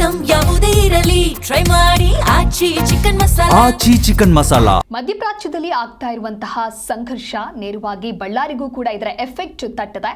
Item ಯಾವುದೇ ಇರಲಿ try ಮಾಡಿ ಆಚಿ ಚಿಕನ್ ಮಸಾಲಾ. ಮಧ್ಯಪ್ರಾಚ್ಯದಲ್ಲಿ ಆಗ್ತಾ ಇರುವಂತಹ ಸಂಘರ್ಷ ನೇರವಾಗಿ ಬಳ್ಳಾರಿಗೂ ಕೂಡ ಇದರ ಎಫೆಕ್ಟ್ ತಟ್ಟದೆ.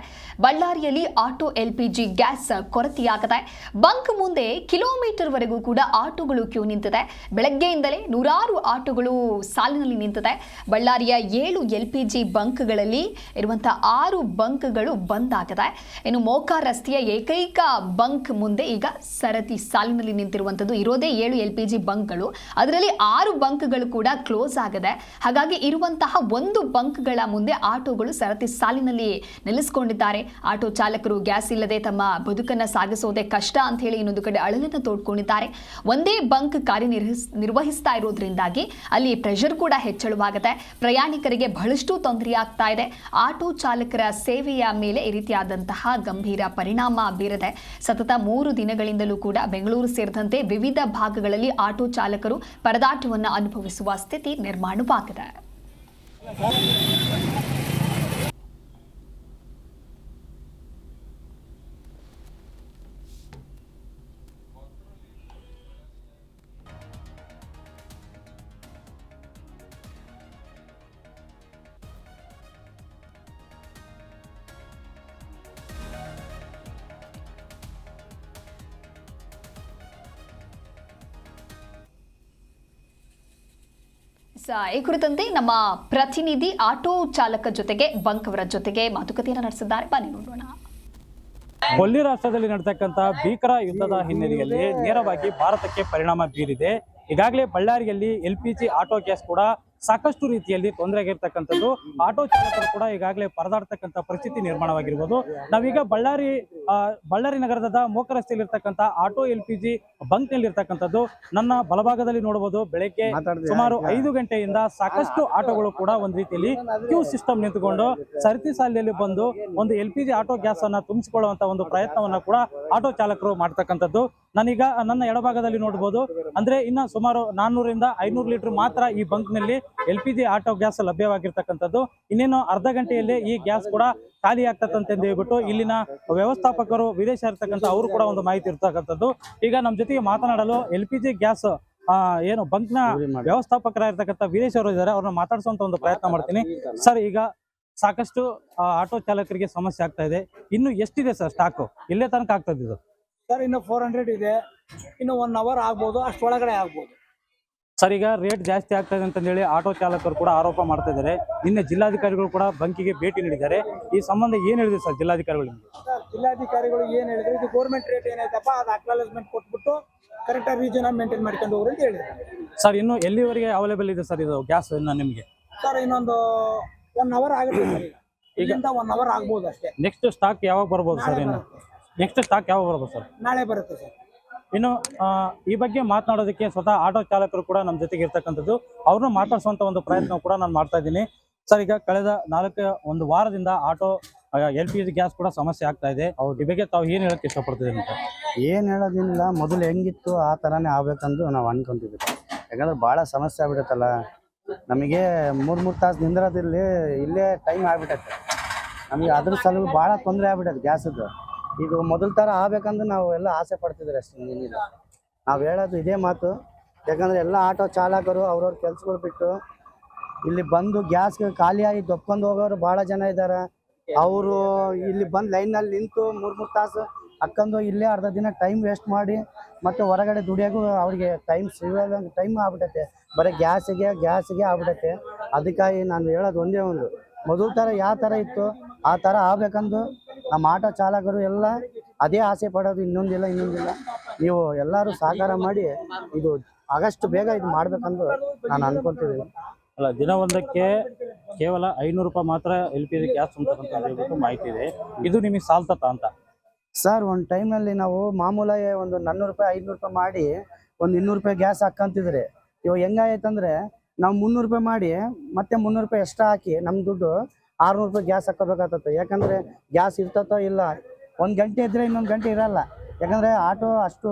ಬಳ್ಳಾರಿಯಲ್ಲಿ ಆಟೋ LPG ಗ್ಯಾಸ್ ಕೊರತೆಯಾಗದೆ. ಬಂಕ್ ಮುಂದೆ ಕಿಲೋಮೀಟರ್ ವರೆಗೂ ಕೂಡ ಆಟೋಗಳು ಕ್ಯೂ ನಿಂತಿದೆ. ಬೆಳಗ್ಗೆಯಿಂದಲೇ ನೂರಾರು ಆಟೋಗಳು ಸಾಲಿನಲ್ಲಿ ನಿಂತಿದೆ. ಬಳ್ಳಾರಿಯ 7 LPG ಬಂಕ್ಗಳಲ್ಲಿ ಇರುವಂತಹ 6 ಬಂಕ್ಗಳು ಬಂದ್ ಆಗಿದೆ. ಇನ್ನು ಮೋಕಾ ರಸ್ತೆಯ ಏಕೈಕ ಬಂಕ್ ಮುಂದೆ ಈಗ ಸರತಿ ಸಾಲಿನಲ್ಲಿ ನಿಂತಿರುವಂತದ್ದು. ಇರೋದೇ 7 LPG ಬಂಕ್ಗಳು, ಅದರಲ್ಲಿ 6 ಬಂಕ್ಗಳು ಕೂಡ ಕ್ಲೋಸ್ ಆಗಿದೆ. ಹಾಗಾಗಿ ಇರುವಂತಹ 1 ಬಂಕ್ಗಳ ಮುಂದೆ ಆಟೋಗಳು ಸರತಿ ಸಾಲಿನಲ್ಲಿ ನಿಲ್ಲಿಸಿಕೊಂಡಿದ್ದಾರೆ. ಆಟೋ ಚಾಲಕರು ಗ್ಯಾಸ್ ಇಲ್ಲದೆ ತಮ್ಮ ಬದುಕನ್ನು ಸಾಗಿಸೋದೇ ಕಷ್ಟ ಅಂತ ಹೇಳಿ ಇನ್ನೊಂದು ಕಡೆ ಅಳಲನ್ನು ತೋಡ್ಕೊಂಡಿದ್ದಾರೆ. ಒಂದೇ ಬಂಕ್ ಕಾರ್ಯನಿರ್ವಹಿಸ್ತಾ ಇರೋದ್ರಿಂದಾಗಿ ಅಲ್ಲಿ ಪ್ರೆಷರ್ ಕೂಡ ಹೆಚ್ಚಳವಾಗಿದೆ. ಪ್ರಯಾಣಿಕರಿಗೆ ಬಹಳಷ್ಟು ತೊಂದರೆ ಆಗ್ತಾ ಇದೆ. ಆಟೋ ಚಾಲಕರ ಸೇವೆಯ ಮೇಲೆ ಈ ರೀತಿಯಾದಂತಹ ಗಂಭೀರ ಪರಿಣಾಮ ಬೀರಿದೆ. ಸತತ 3 ದಿನಗಳಿಂದಲೂ ಕೂಡ ಬೆಂಗಳೂರು ಸೇರಿದಂತೆ ವಿವಿಧ ಭಾಗಗಳಲ್ಲಿ ಆಟೋ ಚಾಲಕರು ಪರದಾಟವನ್ನು ಅನುಭವಿಸುವ ಸ್ಥಿತಿ ನಿರ್ಮಾಣವಾಗಿದೆ. ಈ ಕುರಿತಂತೆ ನಮ್ಮ ಪ್ರತಿನಿಧಿ ಆಟೋ ಚಾಲಕ ಜೊತೆಗೆ ಬಂಕ್ ಅವರ ಜೊತೆಗೆ ಮಾತುಕತೆಯನ್ನು ನಡೆಸಿದ್ದಾರೆ. ಬನ್ನಿ ನೋಡೋಣ. ಕೊಲ್ಲಿ ರಾಷ್ಟ್ರದಲ್ಲಿ ನಡೆತಕ್ಕಂಥ ಭೀಕರ ಯುದ್ಧದ ಹಿನ್ನೆಲೆಯಲ್ಲಿ ನೇರವಾಗಿ ಭಾರತಕ್ಕೆ ಪರಿಣಾಮ ಬೀರಿದೆ. ಈಗಾಗಲೇ ಬಳ್ಳಾರಿಯಲ್ಲಿ LPG ಆಟೋ ಗ್ಯಾಸ್ ಕೂಡ ಸಾಕಷ್ಟು ರೀತಿಯಲ್ಲಿ ತೊಂದರೆಯಾಗಿರ್ತಕ್ಕಂಥದ್ದು. ಆಟೋ ಚಾಲಕರು ಕೂಡ ಈಗಾಗಲೇ ಪರದಾಡ್ತಕ್ಕಂಥ ಪರಿಸ್ಥಿತಿ ನಿರ್ಮಾಣವಾಗಿರ್ಬೋದು. ನಾವೀಗ ಬಳ್ಳಾರಿ ನಗರದ ಮೋಕ ರಸ್ತೆಯಲ್ಲಿ ಇರ್ತಕ್ಕಂಥ ಆಟೋ LPG ಬಂಕ್ ನಲ್ಲಿ ಇರ್ತಕ್ಕಂಥದ್ದು. ನನ್ನ ಬಲಭಾಗದಲ್ಲಿ ನೋಡಬಹುದು, ಬೆಳಗ್ಗೆ ಸುಮಾರು 5 ಗಂಟೆಯಿಂದ ಸಾಕಷ್ಟು ಆಟೋಗಳು ಕೂಡ ಒಂದ್ ರೀತಿಯಲ್ಲಿ ಕ್ಯೂ ಸಿಸ್ಟಮ್ ನಿಂತುಕೊಂಡು ಸರತಿ ಸಾಲಿನಲ್ಲಿ ಬಂದು ಒಂದು LPG ಆಟೋ ಗ್ಯಾಸ್ ಅನ್ನ ತುಂಬಿಸಿಕೊಳ್ಳುವಂತ ಒಂದು ಪ್ರಯತ್ನವನ್ನ ಕೂಡ ಆಟೋ ಚಾಲಕರು ಮಾಡ್ತಕ್ಕಂಥದ್ದು. ನಾನೀಗ ನನ್ನ ಎಡಭಾಗದಲ್ಲಿ ನೋಡಬಹುದು, ಅಂದ್ರೆ ಇನ್ನ ಸುಮಾರು 400 ರಿಂದ 500 ಲೀಟರ್ ಮಾತ್ರ ಈ ಬಂಕ್ ನಲ್ಲಿ LPG ಆಟೋ ಗ್ಯಾಸ್ ಲಭ್ಯವಾಗಿರ್ತಕ್ಕಂಥದ್ದು. ಇನ್ನೇನು ಅರ್ಧ ಗಂಟೆಯಲ್ಲಿ ಈ ಗ್ಯಾಸ್ ಕೂಡ ಖಾಲಿ ಆಗ್ತದಂತ ಹೇಳ್ಬಿಟ್ಟು ಇಲ್ಲಿನ ವ್ಯವಸ್ಥಾಪಕರು ವಿದೇಶ ಇರ್ತಕ್ಕಂಥ ಅವರು ಕೂಡ ಒಂದು ಮಾಹಿತಿ ಇರ್ತಕ್ಕಂಥದ್ದು. ಈಗ ನಮ್ಮ ಜೊತೆಗೆ ಮಾತನಾಡಲು LPG ಗ್ಯಾಸ್ ಏನು ಬಂಕ್ ನ ವ್ಯವಸ್ಥಾಪಕರಾಗಿರ್ತಕ್ಕಂಥ ವಿದೇಶ ಅವರು ಇದ್ದಾರೆ. ಅವ್ರನ್ನ ಮಾತಾಡಿಸುವಂತ ಒಂದು ಪ್ರಯತ್ನ ಮಾಡ್ತೀನಿ. ಸರ್, ಈಗ ಸಾಕಷ್ಟು ಆಟೋ ಚಾಲಕರಿಗೆ ಸಮಸ್ಯೆ ಆಗ್ತಾ ಇದೆ. ಇನ್ನು ಎಷ್ಟಿದೆ ಸರ್ ಸ್ಟಾಕ್? ಇಲ್ಲೇ ತನಕ ಆಗ್ತದೆ ಇದು? ಸರ್, ಇನ್ನು 400 ಇದೆ. ಇನ್ನು 1 ಅವರ್ ಆಗ್ಬೋದು, ಅಷ್ಟೊಳಗಡೆ ಆಗ್ಬೋದು. ಸರ್, ಈಗ ರೇಟ್ ಜಾಸ್ತಿ ಆಗ್ತಾ ಇದೆ ಅಂತಂದೇಳಿ ಆಟೋ ಚಾಲಕರು ಕೂಡ ಆರೋಪ ಮಾಡ್ತಾ ಇದ್ದಾರೆ. ನಿನ್ನೆ ಜಿಲ್ಲಾಧಿಕಾರಿಗಳು ಕೂಡ ಬಂಕಿಗೆ ಭೇಟಿ ನೀಡಿದ್ದಾರೆ. ಈ ಸಂಬಂಧ ಏನ್ ಹೇಳಿದ್ರು ಸರ್ ಜಿಲ್ಲಾಧಿಕಾರಿಗಳು? ಜಿಲ್ಲಾಧಿಕಾರಿಗಳು ಏನ್ ಹೇಳಿದ್ರು, ಇದು ಗೌರ್ಮೆಂಟ್ ರೇಟ್ ಏನಾಯ್ತಪ್ಪ ಅದು ಅಕ್ನಾಲೇಜ್ಮೆಂಟ್ ಕೊಟ್ಬಿಟ್ಟು ಕರೆಕ್ಟಾಗಿ ರೀಜನ್ ಮೇಂಟೈನ್ ಮಾಡ್ಕೊಂಡು ಹೋಗ್ರಿ ಅಂತ ಹೇಳಿದ್ರು. ಸರ್, ಇನ್ನು ಎಲ್ಲಿವರೆಗೆ ಅವೈಲೇಬಲ್ ಇದೆ ಸರ್ ಇದು ಗ್ಯಾಸ್ ನಿಮಗೆ? ಸರ್, ಇನ್ನೊಂದು 1 ಅವರ್ ಆಗುತ್ತೆ ಸರ್. ಈಗ 1 ಅವರ್ ಆಗ್ಬೋದು ಅಷ್ಟೇ. ನೆಕ್ಸ್ಟ್ ಸ್ಟಾಕ್ ಯಾವಾಗ ಬರ್ಬೋದು ಸರ್? ಇನ್ನು ನೆಕ್ಸ್ಟ್ ಸ್ಟಾಕ್ ಯಾವಾಗ ಬರ್ಬೋದು ಸರ್? ನಾಳೆ ಬರುತ್ತೆ ಸರ್. ಇನ್ನು ಈ ಬಗ್ಗೆ ಮಾತನಾಡೋದಕ್ಕೆ ಸ್ವತಃ ಆಟೋ ಚಾಲಕರು ಕೂಡ ನಮ್ಮ ಜೊತೆಗೆ ಇರ್ತಕ್ಕಂಥದ್ದು. ಅವ್ರನ್ನ ಮಾತಾಡಿಸುವಂತ ಒಂದು ಪ್ರಯತ್ನ ಕೂಡ ನಾನು ಮಾಡ್ತಾ ಇದ್ದೀನಿ. ಸರ್, ಈಗ ಕಳೆದ 1 ವಾರದಿಂದ ಆಟೋ LPG ಗ್ಯಾಸ್ ಕೂಡ ಸಮಸ್ಯೆ ಆಗ್ತಾ ಇದೆ. ಈ ಬಗ್ಗೆ ತಾವು ಏನ್ ಹೇಳಕ್ ಇಷ್ಟಪಡ್ತಿದ್ದೀರಿ ಅಂತ? ಏನ್ ಹೇಳೋದಿಲ್ಲ, ಮೊದಲು ಹೆಂಗಿತ್ತು ಆ ತರಾನೇ ಆಗ್ಬೇಕಂದು ನಾವು ಅನ್ಕೊಂತಿದ್ವಿ. ಯಾಕಂದ್ರೆ ಬಹಳ ಸಮಸ್ಯೆ ಆಗ್ಬಿಡತ್ತಲ್ಲ, ನಮಗೆ 3 ತಾಸು ನಿಂದ್ರದಿಲ್ಲಿ ಇಲ್ಲೇ ಟೈಮ್ ಆಗ್ಬಿಟ್ಟೈತೆ. ನಮಗೆ ಅದ್ರ ಸಲ ಬಹಳ ತೊಂದರೆ ಆಗ್ಬಿಟ್ಟೈತೆ ಗ್ಯಾಸದ್ದು. ಇದು ಮೊದಲ ಥರ ಆಗ್ಬೇಕಂದ್ರೆ ನಾವು ಎಲ್ಲ ಆಸೆ ಪಡ್ತಿದ್ರಿ ಅಷ್ಟೇ, ಏನಿಲ್ಲ. ನಾವು ಹೇಳೋದು ಇದೇ ಮಾತು. ಯಾಕಂದರೆ ಎಲ್ಲ ಆಟೋ ಚಾಲಕರು ಅವ್ರವ್ರ ಕೆಲ್ಸಗಳು ಬಿಟ್ಟು ಇಲ್ಲಿ ಬಂದು ಗ್ಯಾಸ್ಗೆ ಖಾಲಿಯಾಗಿ ದೊಪ್ಕೊಂಡು ಹೋಗೋರು ಭಾಳ ಜನ ಇದ್ದಾರೆ. ಅವರು ಇಲ್ಲಿ ಬಂದು ಲೈನಲ್ಲಿ ನಿಂತು 3 ತಾಸು ಹಾಕ್ಕೊಂಡು ಇಲ್ಲೇ ಅರ್ಧ ದಿನ ಟೈಮ್ ವೇಸ್ಟ್ ಮಾಡಿ ಮತ್ತು ಹೊರಗಡೆ ದುಡಿಯೋಕ್ಕೂ ಅವ್ರಿಗೆ ಟೈಮ್ ಸಿಗೋದಂಗೆ ಟೈಮ್ ಆಗ್ಬಿಟ್ಟೈತೆ. ಬರೀ ಗ್ಯಾಸಿಗೆ ಆಗ್ಬಿಟ್ಟೈತೆ. ಅದಕ್ಕಾಗಿ ನಾನು ಹೇಳೋದು ಒಂದೇ ಒಂದು, ಮೊದಲ ಥರ ಯಾವ ಥರ ಇತ್ತು ಆ ಥರ ಆಗ್ಬೇಕಂದು ನಮ್ಮ ಆಟೋ ಚಾಲಕರು ಎಲ್ಲ ಅದೇ ಆಸೆ ಪಡೋದು. ಇನ್ನೊಂದಿಲ್ಲ. ನೀವು ಎಲ್ಲರೂ ಸಹಕಾರ ಮಾಡಿ ಇದು ಆಗಷ್ಟು ಬೇಗ ಇದು ಮಾಡ್ಬೇಕಂದು ನಾನು ಅನ್ಕೊಂತಿದ್ದೀನಿ. ಅಲ್ಲ, ದಿನವೊಂದಕ್ಕೆ ಕೇವಲ 500 ರೂಪಾಯಿ ಮಾತ್ರ LPG ಗ್ಯಾಸ್ ತುಂಬ್ತಕ್ಕಂತ ಹೇಳ್ಬಿಟ್ಟು ಮಾಹಿತಿ ಇದೆ. ಇದು ನಿಮಗೆ ಸಾಲ್ತತ್ತ ಅಂತ? ಸರ್, ಒಂದು ಟೈಮ್ನಲ್ಲಿ ನಾವು ಮಾಮೂಲಾಗಿ ಒಂದು 400 ರೂಪಾಯಿ 500 ರೂಪಾಯಿ ಮಾಡಿ ಒಂದು 200 ರೂಪಾಯಿ ಗ್ಯಾಸ್ ಹಾಕ್ಕಂತಿದ್ರಿ. ಇವಾಗ ಹೆಂಗಾಯ್ತಂದ್ರೆ ನಾವು 300 ರೂಪಾಯಿ ಮಾಡಿ ಮತ್ತೆ 300 ರೂಪಾಯಿ ಎಕ್ಸ್ಟ್ರಾ ಹಾಕಿ ನಮ್ಮ ದುಡ್ಡು 600 ರೂಪಾಯಿ ಗ್ಯಾಸ್ ಹಾಕೋಬೇಕಾಗ್ತದೆ. ಯಾಕಂದರೆ ಗ್ಯಾಸ್ ಇರ್ತತೋ ಇಲ್ಲ, 1 ಗಂಟೆ ಇದ್ದರೆ ಇನ್ನೊಂದು ಗಂಟೆ ಇರಲ್ಲ. ಯಾಕಂದರೆ ಆಟೋ ಅಷ್ಟು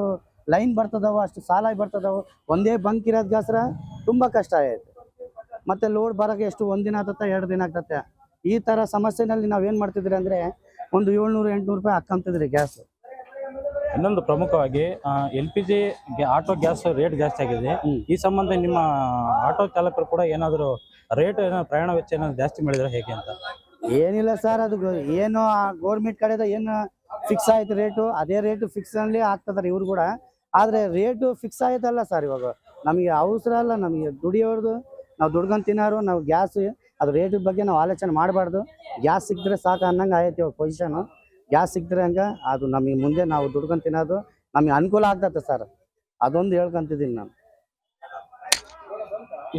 ಲೈನ್ ಬರ್ತದವು, ಅಷ್ಟು ಸಾಲಾಗಿ ಬರ್ತದವು. ಒಂದೇ ಬಂಕ್ ಇರೋದಕ್ಕೋಸ್ಕರ ತುಂಬ ಕಷ್ಟ ಆಯ್ತು. ಮತ್ತು ಲೋಡ್ ಬರೋಕ್ಕೆ ಎಷ್ಟು 1 ದಿನ ಆಗ್ತದೆ, 2 ದಿನ ಆಗ್ತದೆ. ಈ ಥರ ಸಮಸ್ಯೆನಲ್ಲಿ ನಾವೇನು ಮಾಡ್ತಿದ್ರಿ ಅಂದರೆ ಒಂದು 700-800 ರೂಪಾಯಿ ಹಾಕ್ಕಂತಿದ್ರಿ ಗ್ಯಾಸ್. ಇನ್ನೊಂದು ಪ್ರಮುಖವಾಗಿ LPG ಆಟೋ ಗ್ಯಾಸ್ ರೇಟ್ ಜಾಸ್ತಿ ಆಗಿದೆ. ಈ ಸಂಬಂಧ ನಿಮ್ಮ ಆಟೋ ಚಾಲಕರು ಕೂಡ ಏನಾದರೂ ರೇಟ್ ಪ್ರಯಾಣ ವೆಚ್ಚ ಏನಾದ್ರು ಜಾಸ್ತಿ ಮಾಡಿದ್ರೆ ಹೇಗೆ ಅಂತ? ಏನಿಲ್ಲ ಸರ್, ಅದು ಏನು ಗೌರ್ಮೆಂಟ್ ಕಡೆದ ಏನು ಫಿಕ್ಸ್ ಆಯ್ತು ರೇಟು, ಅದೇ ರೇಟು ಫಿಕ್ಸ್ ಅಲ್ಲಿ ಆಗ್ತದಾರೆ ಇವ್ರು ಕೂಡ. ಆದ್ರೆ ರೇಟು ಫಿಕ್ಸ್ ಆಯ್ತಲ್ಲ ಸರ್, ಇವಾಗ ನಮಗೆ ಅವಸರ ಅಲ್ಲ, ನಮಗೆ ದುಡಿಯೋರ್ದು, ನಾವು ದುಡ್ಕೊಂಡು ತಿನ್ನೋರು, ನಾವು ಗ್ಯಾಸ್ ಅದು ರೇಟ್ ಬಗ್ಗೆ ನಾವು ಆಲೋಚನೆ ಮಾಡಬಾರ್ದು. ಗ್ಯಾಸ್ ಸಿಕ್ಕಿದ್ರೆ ಸಾಕು ಅನ್ನಂಗೆ ಆಯ್ತು ಇವಾಗ ಪೊಸಿಷನು. ಗ್ಯಾಸ್ ಸಿಕ್ಕಿದ್ರೆ ಹಂಗೆ ಅದು ನಮಗೆ ಮುಂದೆ ನಾವು ದುಡ್ಕೊಂಡು ತಿನ್ನೋದು ನಮಗೆ ಅನುಕೂಲ ಆಗ್ತದೆ ಸರ್, ಅದೊಂದು ಹೇಳ್ಕೊಂತಿದ್ದೀನಿ ನಾನು.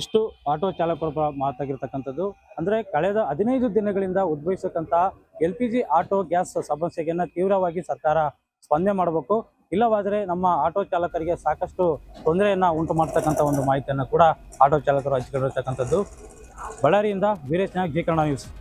ಇಷ್ಟು ಆಟೋ ಚಾಲಕರು ಮಾತಾಗಿರ್ತಕ್ಕಂಥದ್ದು. ಅಂದ್ರೆ ಕಳೆದ 15 ದಿನಗಳಿಂದ ಉದ್ಭವಿಸತಕ್ಕಂಥ LPG ಆಟೋ ಗ್ಯಾಸ್ ಸಮಸ್ಯೆಯನ್ನು ತೀವ್ರವಾಗಿ ಸರ್ಕಾರ ಸ್ಪಂದನೆ ಮಾಡಬೇಕು, ಇಲ್ಲವಾದರೆ ನಮ್ಮ ಆಟೋ ಚಾಲಕರಿಗೆ ಸಾಕಷ್ಟು ತೊಂದರೆಯನ್ನ ಉಂಟು ಮಾಡ್ತಕ್ಕಂಥ ಒಂದು ಮಾಹಿತಿಯನ್ನು ಕೂಡ ಆಟೋ ಚಾಲಕರು ಹಂಚಿಕೊಂಡಿರ್ತಕ್ಕಂಥದ್ದು. ಬಳ್ಳಾರಿಯಿಂದ ವೀರೇಶ್ ನಾಯಕ್, ಜಿ ಕನ್ನಡ ನ್ಯೂಸ್.